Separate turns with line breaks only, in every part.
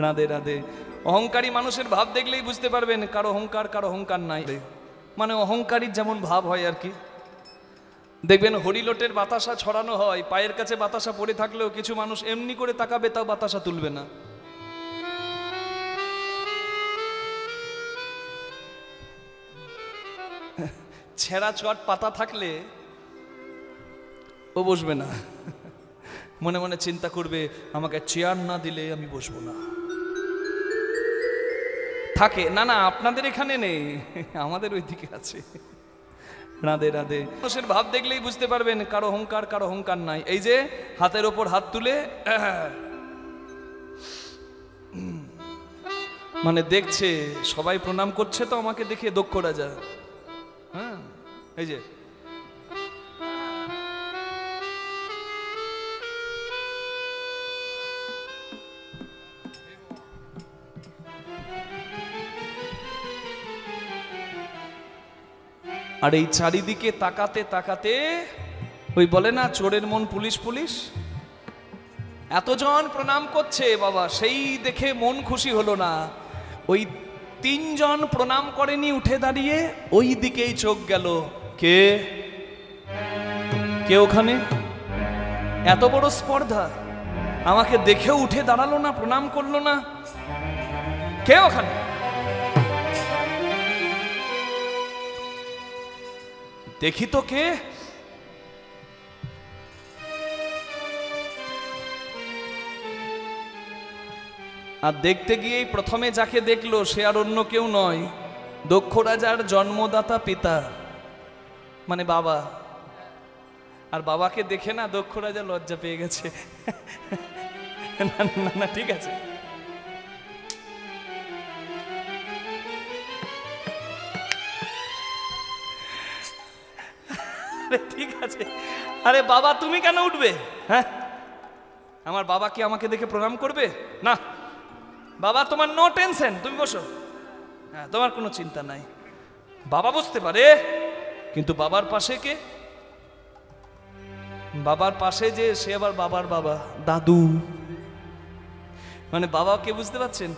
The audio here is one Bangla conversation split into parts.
রাধে রাধে। অহংকারী মানুষের ভাব দেখলেই বুঝতে পারবেন কারো অহংকার নাই। মানে অহংকারীর যেমন ভাব হয় আর কি, দেখবেন হরিলোটের বাতাসা ছড়ানো হয়, পায়ের কাছে বাতাসা পড়ে থাকলেও কিছু মানুষ এমনি করে তাকাবে, তাও বাতাসা তুলবে না। ছেঁড়া চট পাতা থাকলে ও বসবে না, মনে মনে চিন্তা করবে আমাকে চেয়ার না দিলে আমি বসবো না। থাকে না, না আপনাদের এখানে নেই, আমাদের ওইদিকে আছে। রাধে রাধে। মানুষের ভাব দেখলেই বুঝতে পারবেন কারো অহংকার নাই। এই যে হাতের ওপর হাত তুলে মানে দেখছে সবাই প্রণাম করছে, তো আমাকে দেখে দক্ষ রাজা। হ্যাঁ, এই যে আর এই চারিদিকে তাকাতে তাকাতে ওই বলে না চোরের মন পুলিশ পুলিশ, এতজন প্রণাম করছে বাবা, সেই দেখে মন খুশি হলো না। ওই তিনজন প্রণাম করেনি, উঠে দাঁড়িয়ে ওই দিকেই চোখ গেল। কে কে ওখানে? এত বড় স্পর্ধা, আমাকে দেখেও উঠে দাঁড়ালো না, প্রণাম করলো না। কে ওখানে? দেখি তো কে। আর দেখতে গিয়েই প্রথমে যাকে দেখলো সে আর অন্য কেউ নয়, দক্ষ রাজার জন্মদাতা পিতা, মানে বাবা। আর বাবাকে দেখে না দক্ষ রাজা লজ্জা পেয়ে গেছে। না না ঠিক আছে, ঠিক আছে। আরে বাবা তুমি কেন উঠবে? হ্যাঁ, আমার বাবা কি আমাকে দেখে প্রণাম করবে? না বাবা, তোমার নো টেনশন, তুমি বসো। হ্যাঁ, তোমার কোনো চিন্তা নাই। বাবা বুঝতে পারে, কিন্তু বাবার পাশে কে? বাবার পাশে যে সে আবার বাবার বাবা, দাদু। মানে বাবাকে বুঝতে পারছেন?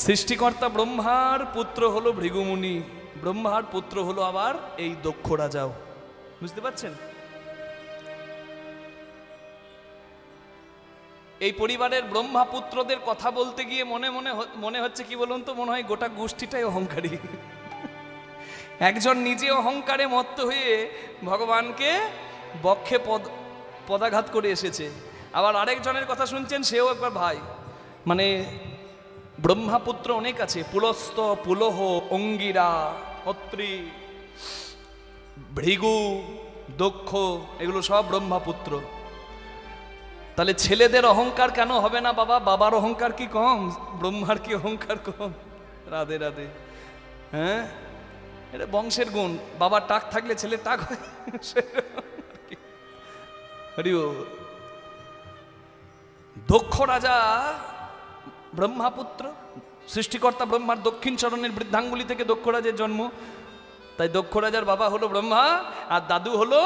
সৃষ্টিকর্তা ব্রহ্মার পুত্র হলো ভৃগুমুনি, ব্রহ্মার পুত্র হলো আবার এই দক্ষ রাজাও। বুঝতে পারছেন? এই পরিবারের ব্রহ্মাপুত্রদের কথা বলতে গিয়ে মনে হচ্ছে কি বলুন তো, মনে হয় গোটা গোষ্ঠীটাই অহংকারী। একজন নিজে অহংকারে মত্ত হয়ে ভগবানকে বক্ষে পদাঘাত করে এসেছে, আবার আরেকজনের কথা শুনছেন সেও একবার ভাই। মানে ব্রহ্মাপুত্র অনেক আছে, পুলস্ত, পুলহ, অঙ্গিরা, অত্রি, ভৃগু, দক্ষ, এগুলো সব ব্রহ্মাপুত্র। তাহলে ছেলেদের অহংকার কেন হবে না বাবা? বাবার অহংকার কি কম? ব্রহ্মার কি অহংকার কম? রাধে রাধে। হ্যাঁ, এটা বংশের গুণ। বাবার টাক থাকলে ছেলে টাক হয়। দক্ষ রাজা ব্রহ্মাপুত্র, সৃষ্টিকর্তা ব্রহ্মার দক্ষিণ চরণের বৃদ্ধাঙ্গুলি থেকে দক্ষ রাজের জন্ম। তাই দক্ষ রাজার বাবা হলো ব্রহ্মা, আর দাদু হলো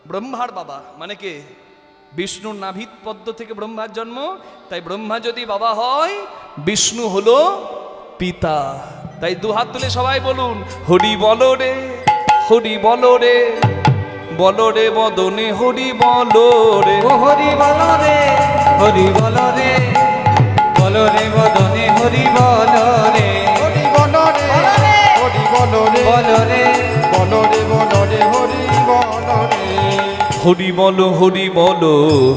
ব্রহ্মার বাবা। মানে কে? বিষ্ণুর নাভিত পদ্ম থেকে ব্রহ্মার জন্ম। তাই ব্রহ্মা যদি বাবা হয়, বিষ্ণু হলো পিতা। তাই দুহাত তুলে সবাই বলুন হরি বলো রে, হরি বলো রে, বলো রে বদনে হরি বলো রে,
ও হরি বলো রে, হরি বলো রে, বলো রে বদনে হরি বলো রে,
হরি বলো রে, হরি বলো রে,
বলো রে,
বলো রে বলো রে, হরি বলো রে।
হরি বলো হরি বলো,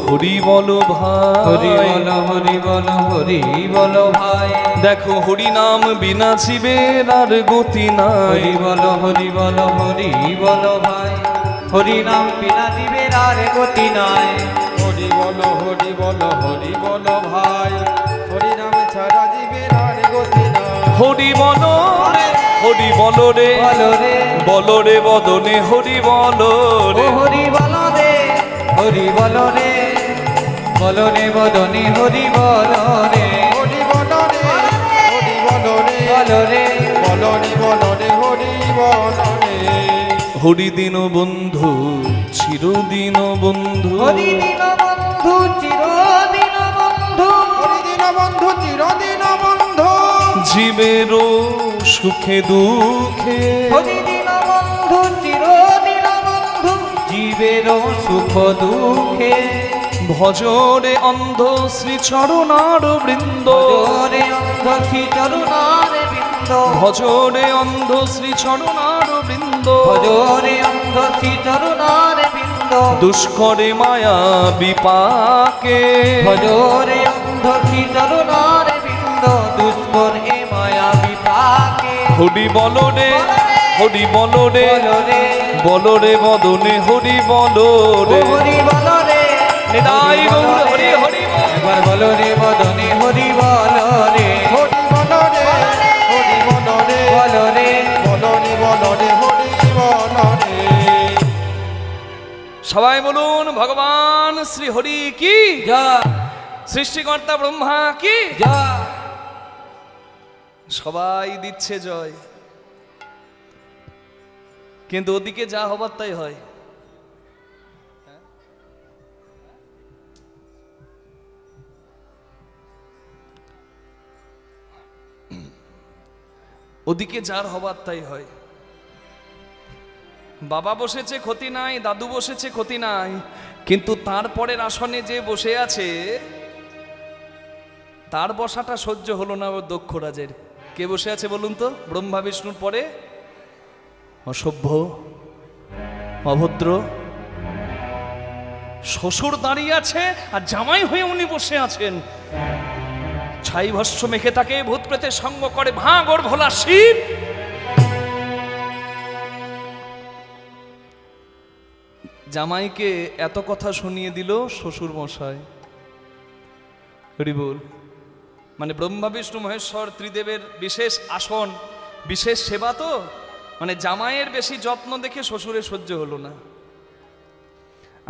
হরি বলো ভাই,
হরি বলো হরি বলো, হরি বলো ভাই।
দেখো হরি নাম বিনা জীবের আর গতি নাই।
হরি বলো হরি বলো, হরি বলো ভাই। হরি নাম বিনা জীবের আর গতি নাই।
হরি বলো হরি বলো, হরি বলো ভাই, হরি নাম ছাড়া জীবের আর গতি নাই।
হরি বলো রে, হরি বলো রে,
বলো রে,
বলো রে বদনে হরি বলো
ও
রে,
হরি বলো রে, হরি বলো রে, বলো রে বদনে হরি বলো রে,
হরি বলো রে, হরি বলো রে,
বলো রে,
বলো রে বলো রে, হরি বলো রে।
হরি দিন বন্ধু চিরদিন বন্ধু,
হরি দিন বন্ধু চিরদিন বন্ধু,
হরি দিন বন্ধু
জীবেরও সুখে দুঃখে
হরি দীনবন্ধু চিরদিন বন্ধু জীবেরও সুখ দুঃখে
ভজরে অন্ধ শ্রী চরণার বৃন্দ
জোরে অন্ধ শ্রী চরণার বৃন্দ
ভজরে অন্ধ শ্রী চরণার বৃন্দ
ভজরে অন্ধ শ্রী চরণার বৃন্দ
দুষ্করে মায়া বিপাকে
ভজরে অন্ধ শ্রী চরণার বৃন্দ দুষ্কর এ মায়া বিপাকে
হরি বলো রে হরি বলো রে
বলো রে
বলো রে বদনে হরি বলো
ও
রে
হরি বলো রে
নিতাই গৌর হরি হরি বল।
একবার বলো রে বদনে হরি বলো রে
হরি বল রে হরি বল রে
বলো রে
বল রে বল রে হরি বল রে।
সবাই বলুন ভগবান শ্রী হরি কি
জয়
সৃষ্টিকর্তা ব্রহ্মা কি
জয়
সবাই দিচ্ছে জয়, কিন্তু ওদিকে যা হবার তাই হয়। ওদিকে যার হবার তাই হয়। বাবা বসেছে ক্ষতি নাই, দাদু বসেছে ক্ষতি নাই, কিন্তু তারপরের আসনে যে বসে আছে তার বসাটা সহ্য হলো না ওর দক্ষরাজের। কে বসে আছে বলুন তো? ব্রহ্মা বিষ্ণুর পরে অসভ্য অভদ্র শ্বশুর দাঁড়িয়ে আছে আর জামাই হয়ে উনি বসে আছেন। ছাই ভস্য মেখে তাকে ভূত প্রেতের সঙ্গ করে ভাঙর ভোলা শিব। জামাইকে এত কথা শুনিয়ে দিল শ্বশুর মশাই। হরি বল। মানে ব্রহ্মা বিষ্ণু মহেশ্বর ত্রিদেবের বিশেষ আসন, বিশেষ সেবা, তো মানে জামাইয়ের বেশি যত্ন দেখে শ্বশুরের সহ্য হলো না।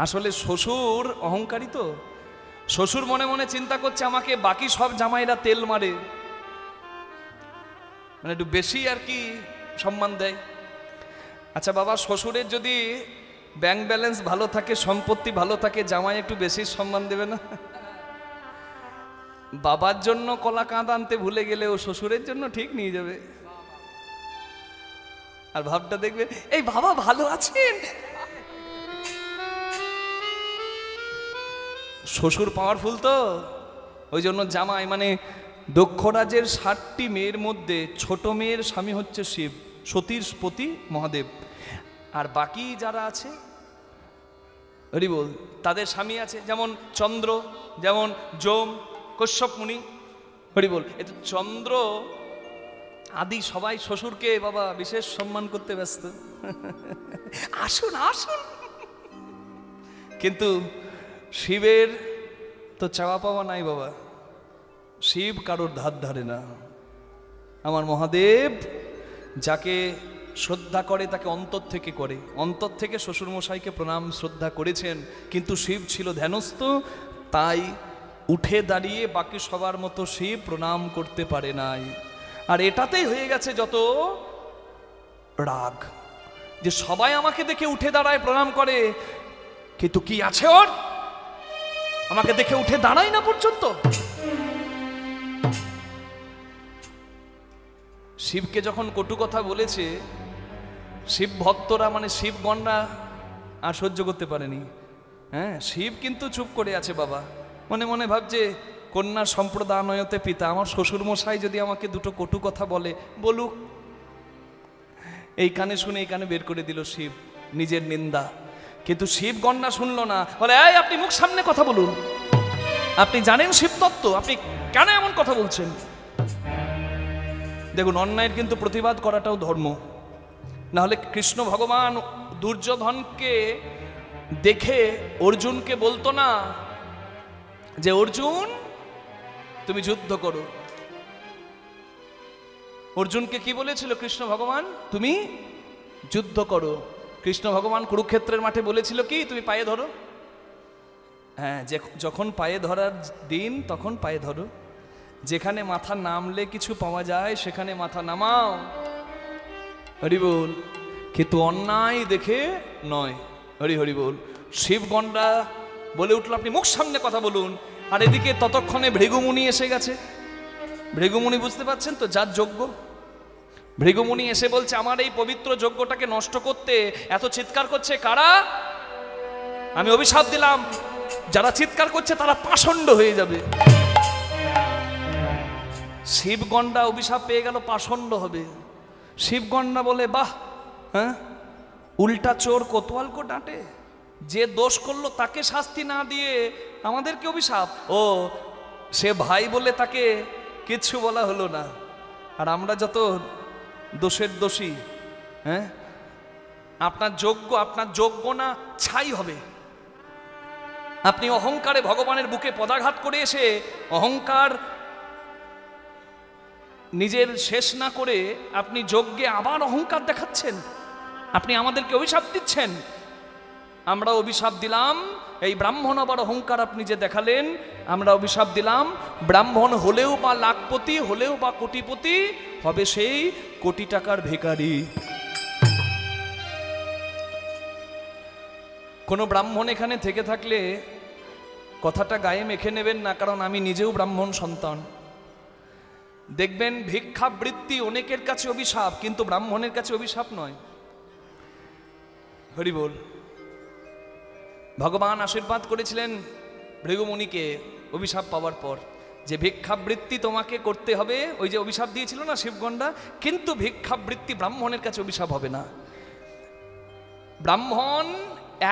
আসলে শ্বশুর অহংকারী, তো শ্বশুর মনে মনে চিন্তা করছে আমাকে বাকি সব জামাইরা তেল মারে, মানে একটু বেশি আর কি সম্মান দেয়। আচ্ছা বাবা, শ্বশুরের যদি ব্যাংক ব্যালেন্স ভালো থাকে, সম্পত্তি ভালো থাকে, জামাই একটু বেশি সম্মান দেবে না? বাবার জন্য কলা কাঁদ আনতে ভুলে গেলে ও শ্বশুরের জন্য ঠিক নিয়ে যাবে। আর ভাবটা দেখবে, এই বাবা ভালো আছেন। শ্বশুর পাওয়ারফুল, তো ওই জন্য জামাই মানে দক্ষরাজের 60টি মেয়ের মধ্যে ছোট মেয়ের স্বামী হচ্ছে শিব, সতীর পতি মহাদেব। আর বাকি যারা আছে হরি বল, তাদের স্বামী আছে, যেমন চন্দ্র, যেমন যম, কশ্যপ মুনি। হরি বল। এ তো চন্দ্র আদি সবাই শ্বশুরকে বাবা বিশেষ সম্মান করতে ব্যস্ত। আসুন আসুন। কিন্তু শিবের তো চাওয়া পাওয়া নাই বাবা, শিব কারোর ধার ধারে না। আমার মহাদেব যাকে শ্রদ্ধা করে তাকে অন্তর থেকে করে, অন্তর থেকে শ্বশুরমশাইকে প্রণাম শ্রদ্ধা করেছেন। কিন্তু শিব ছিল ধ্যানস্থ, তাই উঠে দাঁড়িয়ে বাকি সবার মতো শিব প্রণাম করতে পারে নাই। আর এটাতেই হয়ে গেছে যত রাগ, যে সবাই আমাকে দেখে উঠে দাঁড়ায় প্রণাম করে, কিন্তু কি আছে ওর? আমাকে দেখে উঠে দাঁড়ায় না পর্যন্ত। শিবকে যখন কটু কথা বলেছে, শিব ভক্তরা মানে শিবগণরা আর সহ্য করতে পারেনি। হ্যাঁ, শিব কিন্তু চুপ করে আছে বাবা, মনে মনে ভাবছে কন্যা সম্প্রদানয়তে পিতা, আমার শ্বশুর মশাই যদি আমাকে দুটো কটু কথা বলে বলুক। এই কানে শুনে এই কানে বের করে দিল শিব নিজের নিন্দা। কিন্তু শিবগণনা শুনলো না, বলে এই আপনি মুখ সামনে কথা বলুন, আপনি জানেন শিব তত্ত্ব, আপনি কেন এমন কথা বলছেন? দেখুন, অন্যায়ের কিন্তু প্রতিবাদ করাটাও ধর্ম। না হলে কৃষ্ণ ভগবান দুর্যোধনকে দেখে অর্জুনকে বলতো না যে অর্জুন তুমি যুদ্ধ করো। অর্জুনকে কি বলেছিল কৃষ্ণ ভগবান? তুমি যুদ্ধ করো। কৃষ্ণ ভগবান কুরুক্ষেত্রের মাঠে বলেছিল কি? তুমি পায়ে ধরো। হ্যাঁ, যখন পায়ে ধরার দিন তখন পায়ে ধরো, যেখানে মাথা নামলে কিছু পাওয়া যায় সেখানে মাথা নামাও। হরি বল। কিন্তু অন্যায় দেখে নয়। হরি হরি বল। শিবগণরা বলে উঠলো আপনি মুখ সামনে কথা বলুন। আর এদিকে ততক্ষণে ভৃগুমুনি এসে গেছে। ভৃগুমুনি বুঝতে পারছেন তো, যার যজ্ঞ। ভৃগুমুনি এসে বলছে আমার এই পবিত্র যজ্ঞটাকে নষ্ট করতে এত চিৎকার করছে কারা? আমি অভিশাপ দিলাম যারা চিৎকার করছে তারা পাষণ্ড হয়ে যাবে। শিবগণরা অভিশাপ পেয়ে গেল পাষণ্ড হবে। শিবগণরা বলে বাহ, হ্যাঁ, উল্টা চোর কোতোয়াল কো ডাঁটে, যে দোষ করলো তাকে শাস্তি না দিয়ে আমাদেরকে অভিশাপ। ও সে ভাই বলে তাকে কিচ্ছু বলা হলো না, আর আমরা যত দোষের দোষী। হ্যাঁ, আপনার যোগ্য না ছাই হবে। আপনি অহংকারে ভগবানের বুকে পদাঘাত করে এসে অহংকার নিজের শেষ না করে আপনি যজ্ঞে আবার অহংকার দেখাচ্ছেন, আপনি আমাদেরকে অভিশাপ দিচ্ছেন। আমরা অভিশাপ দিলাম এই ব্রাহ্মণ আবার অহংকার আপনি যে দেখালেন, আমরা অভিশাপ দিলাম ব্রাহ্মণ হলেও বা লাখপতি হলেও বা কোটিপতি হবে সেই কোটি টাকার ভিখারি। কোনো ব্রাহ্মণ এখানে থেকে থাকলে কথাটা গায়ে মেখে নেবেন না, কারণ আমি নিজেও ব্রাহ্মণ সন্তান। দেখবেন ভিক্ষাবৃত্তি অনেকের কাছে অভিশাপ, কিন্তু ব্রাহ্মণের কাছে অভিশাপ নয়। হরি বল। ভগবান আশীর্বাদ করেছিলেন ভৃগুমুনিকে অভিশাপ পাওয়ার পর যে ভিক্ষাবৃত্তি তোমাকে করতে হবে, ওই যে অভিশাপ দিয়েছিল না শিবগণরা, কিন্তু ভিক্ষাবৃত্তি ব্রাহ্মণের কাছে অভিশাপ হবে না। ব্রাহ্মণ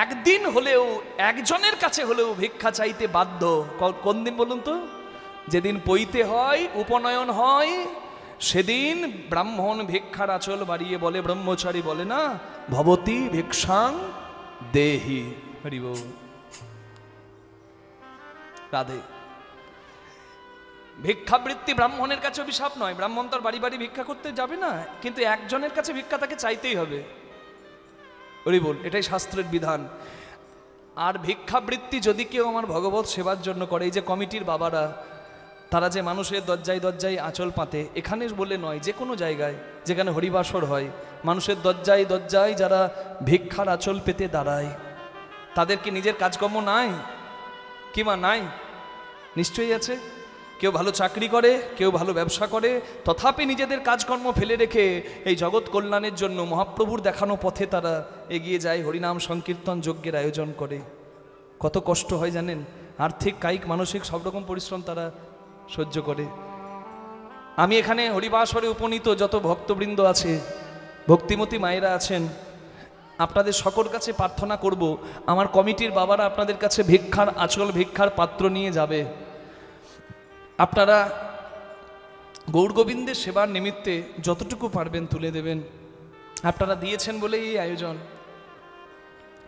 একদিন হলেও একজনের কাছে হলেও ভিক্ষা চাইতে বাধ্য। কোন দিন বলুন তো? যেদিন পৈতে হয়, উপনয়ন হয়, সেদিন ব্রাহ্মণ ভিক্ষার আঁচল বাড়িয়ে বলে, ব্রহ্মচারী বলে না, ভবতি ভিক্ষাং দেহি। হরি বল। রাধে। ভিক্ষাবৃত্তি ব্রাহ্মণের কাছে অভিশাপ নয়। ব্রাহ্মণ তার বাড়ি বাড়ি ভিক্ষা করতে যাবে না, কিন্তু একজনের কাছে ভিক্ষা তাকে চাইতেই হবে। হরি বল। এটাই শাস্ত্রের বিধান। আর ভিক্ষাবৃত্তি যদি কেউ আমার ভগবত সেবার জন্য করে, এই যে কমিটির বাবারা, তারা যে মানুষের দরজায় দরজায় আঁচল পাতে, এখানে বলে নয়, যে কোনো জায়গায় যেখানে হরিবাসর হয়, মানুষের দরজায় দরজায় যারা ভিক্ষার আঁচল পেতে দাঁড়ায়, তাদের কি নিজের কাজকর্ম নাই? কি মা নাই? নিশ্চয়ই আছে। কেউ ভালো চাকরি করে, কেউ ভালো ব্যবসা করে, তথাপি নিজেদের কাজকর্ম ফেলে রেখে এই জগৎ কল্যাণের জন্য মহাপ্রভুর দেখানো পথে তারা এগিয়ে যায়, হরিনাম সংকীর্তন যজ্ঞের আয়োজন করে। কত কষ্ট হয় জানেন? আর্থিক, কায়িক, মানসিক সব রকম পরিশ্রম তারা সহ্য করে। আমি এখানে হরিবাসরে উপনীত যত ভক্তবৃন্দ আছে, ভক্তিমতী মায়েরা আছেন, আপনাদের সকল কাছে প্রার্থনা করব, আমার কমিটির বাবারা আপনাদের কাছে ভিক্ষার আঁচল, ভিক্ষার পাত্র নিয়ে যাবে। আপনারা গৌরগোবিন্দের সেবার নিমিত্তে যতটুকু পারবেন তুলে দেবেন। আপনারা দিয়েছেন বলেই এই আয়োজন,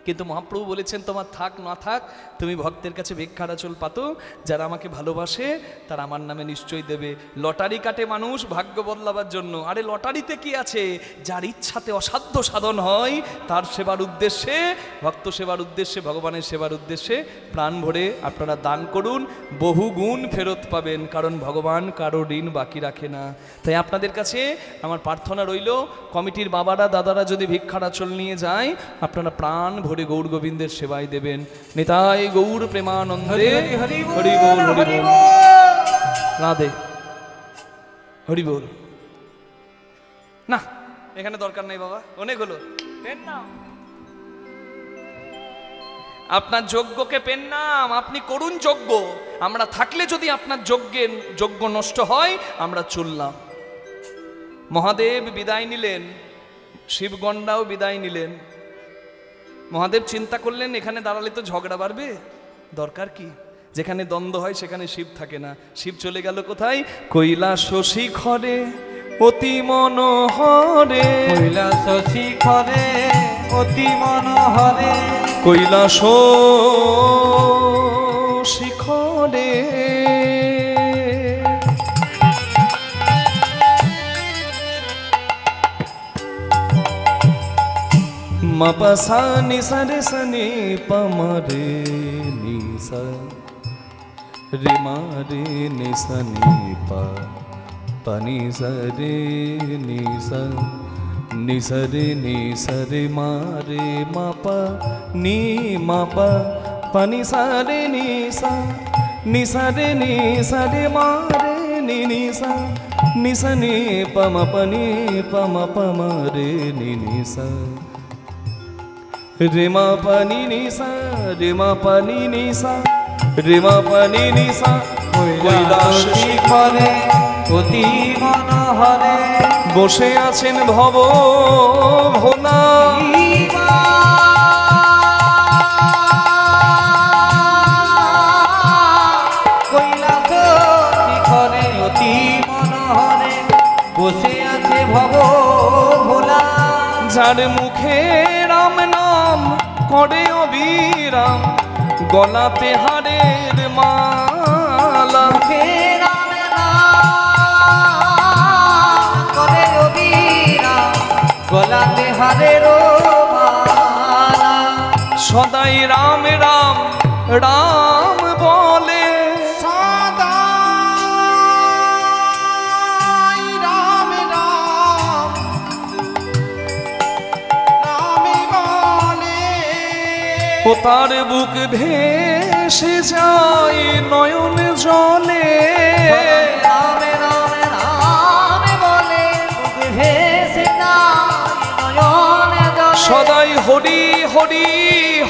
কিন্তু মহাপ্রভু বলেছেন তোমার থাক না থাক, তুমি ভক্তের কাছে ভিক্ষার আঁচল পাতো, যারা আমাকে ভালোবাসে তারা আমার নামে নিশ্চয়ই দেবে। লটারি কাটে মানুষ ভাগ্য বদলাবার জন্য। আরে লটারিতে কি আছে? যার ইচ্ছাতে অসাধ্য সাধন হয়, তার সেবার উদ্দেশ্যে, ভক্ত সেবার উদ্দেশ্যে, ভগবানের সেবার উদ্দেশ্যে প্রাণ ভরে আপনারা দান করুন, বহু গুণ ফেরত পাবেন, কারণ ভগবান কারো ঋণ বাকি রাখে না। তাই আপনাদের কাছে আমার প্রার্থনা রইল, কমিটির বাবারা, দাদারা যদি ভিক্ষার আঁচল নিয়ে যায়, আপনারা প্রাণ ভরে গৌর গোবিন্দের সেবায় দেবেন। নিতাই গৌর প্রেমানন্দে। হরি বল, হরি বল, রাধে। হরি বল। না, এখানে দরকার নেই বাবা, অনেক হলো। পেন নাম, আপনার যজ্ঞকে পেন নাম, আপনি করুন যজ্ঞ। আমরা থাকলে যদি আপনার যজ্ঞ নষ্ট হয়, আমরা চললাম। মহাদেব বিদায় নিলেন, শিবগণরাও বিদায় নিলেন। মহাদেব চিন্তা করলেন, এখানে দাঁড়ালে তো ঝগড়া বাড়বে, দরকার কি? যেখানে দ্বন্দ্ব হয় সেখানে শিব থাকে না। শিব চলে গেল কোথায়? কৈলাস শিখরে অতি মনোহরে,
কৈলাস শিখরে অতি মনোহরে,
কৈলাস শিখরে মপসা নিসরে সনি পমরে নিসা রে মারে নিসনি পা পানি সরে নিসা নিসরে নিসরে মারে মাপা নি মাপা পানি সরে নিসা নিসরে নিসরে মারে নি নিসা নিসা নিসা নি পম পনি পম পম রে নি নিসা রে মা পানি নিসা রে মা পানি নিসা রে মা পানি নিসা
কৈলাস শিখরে অতি মনোহরে
বসে আছেন ভব ভোলা
কৈলাস শিখরে অতি মনোহরে বসে আছে ভব ভোলা
যার মুখে রাম নাম করে অবিরাম গলাতে হারের মালা
মুখে রাম নাম করে অবিরাম গলাতে হারের মালা
সদাই রাম রাম রাম বলে
সদাই রাম রাম রামে বলে
ও তার বুক ভেসে যায় নয়ন জলে
রাম রাম রাম বলে বুক ভেসে যায় নয়ন জলে
সদাই হরি হরি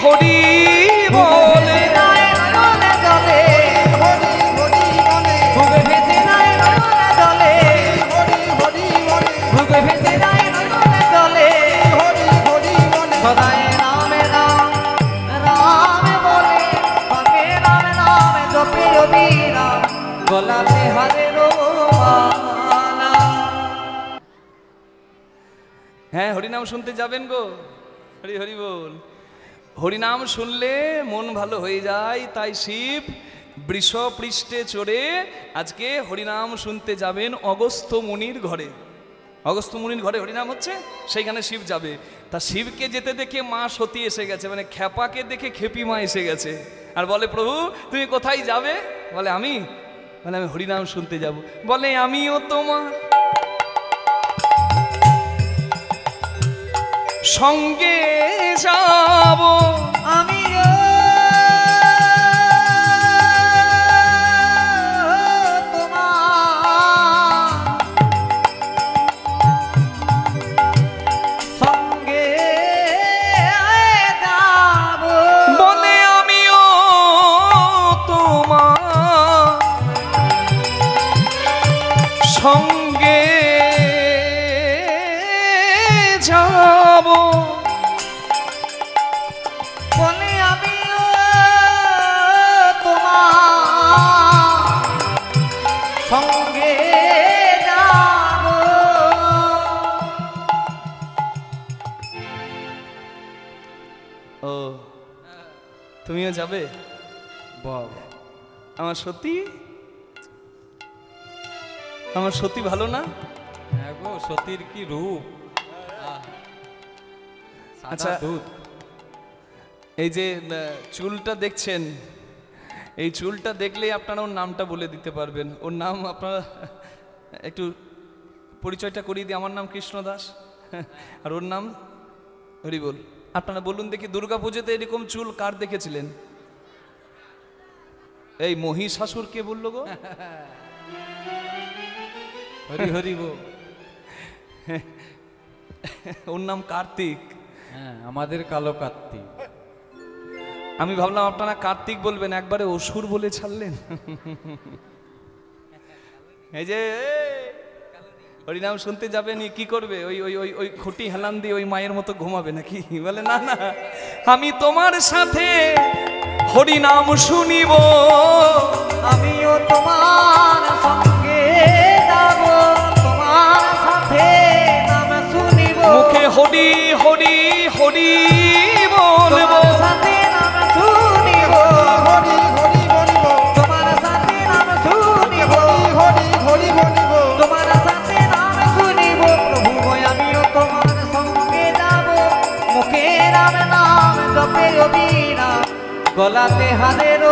হরি বলে
নয়ন জলে
হরি হরি বলে
বুক ভেসে যায় নয়ন জলে
হরি হরি বলে
বুক ভেসে যায় নয়ন জলে
হরি হরি বলে
সদাই রাম রাম রাম বলে পাবে রাম রাম জপে অবিরাম গলাতে হারের মালা
হ্যাঁ হরিনাম শুনতে যাবেন গো হরি হরি বল হরিনাম শুনলে মন ভালো হয়ে যায় তাই শিব বৃষ পৃষ্ঠে চড়ে আজকে হরিনাম শুনতে যাবেন অগস্ত্য মুনির ঘরে অগস্ত্য মুনির ঘরে হরিনাম হচ্ছে সেইখানে শিব যাবে তা শিবকে যেতে দেখে মা সতী এসে গেছে মানে খ্যাপাকে দেখে খেপি মা এসে গেছে আর বলে প্রভু তুমি কোথায় যাবে বলে আমি হরিনাম শুনতে যাব বলে আমিও তোমার সঙ্গে যাব
আমি তোমার সঙ্গে যাব
বলে আমিও তোমার সঙ্গে যাব
বলে আমি তোমার সঙ্গে যাব
ও তুমিও যাবে
বাবা
আমার সত্যি ভালো না
হ্যাঁ গো সতীর কি রূপ
আচ্ছা
দুধ
এই যে চুলটা দেখছেন এই চুলটা দেখলেই আপনারা ওর নামটা বলে দিতে পারবেন ওর নাম আপনারা একটু পরিচয়টা করিয়ে দিই আমার নাম কৃষ্ণ দাস আর ওর নাম হরি বল আপনারা বলুন দেখি দুর্গা পুজোতে এরকম চুল কার দেখেছিলেন এই মহিষাসুর কে বললো গো
হরি হরি গো
ওর নাম কার্তিক
হ্যাঁ আমাদের কালো কার্তিক
আমি ভাবলাম আপনারা কার্তিক বলবেন একবারে অসুর বলে ছাড়লেন এই যে হরিনাম শুনতে যাবেন কি করবে ওই ওই ওই ওই খুঁটি হেলান দিয়ে ওই মায়ের মতো ঘুমাবে নাকি বলে না না আমি তোমার সাথে হরিনাম শুনিব
আমিও তোমার সঙ্গে যাব তোমার সাথে নাম শুনিব
মুখে হরি হরি হরি বলবো
তোমার সাথে নাম শুনিব
হরি হরি বলিব
তোমার সাথে নাম শুনিব
হরি হরি বলিব
তোমার সাথে নাম শুনিব প্রভু গো আমিও তোমার সঙ্গে যাব মুখে রাম নাম জপে অবিরাম গলাতে হারের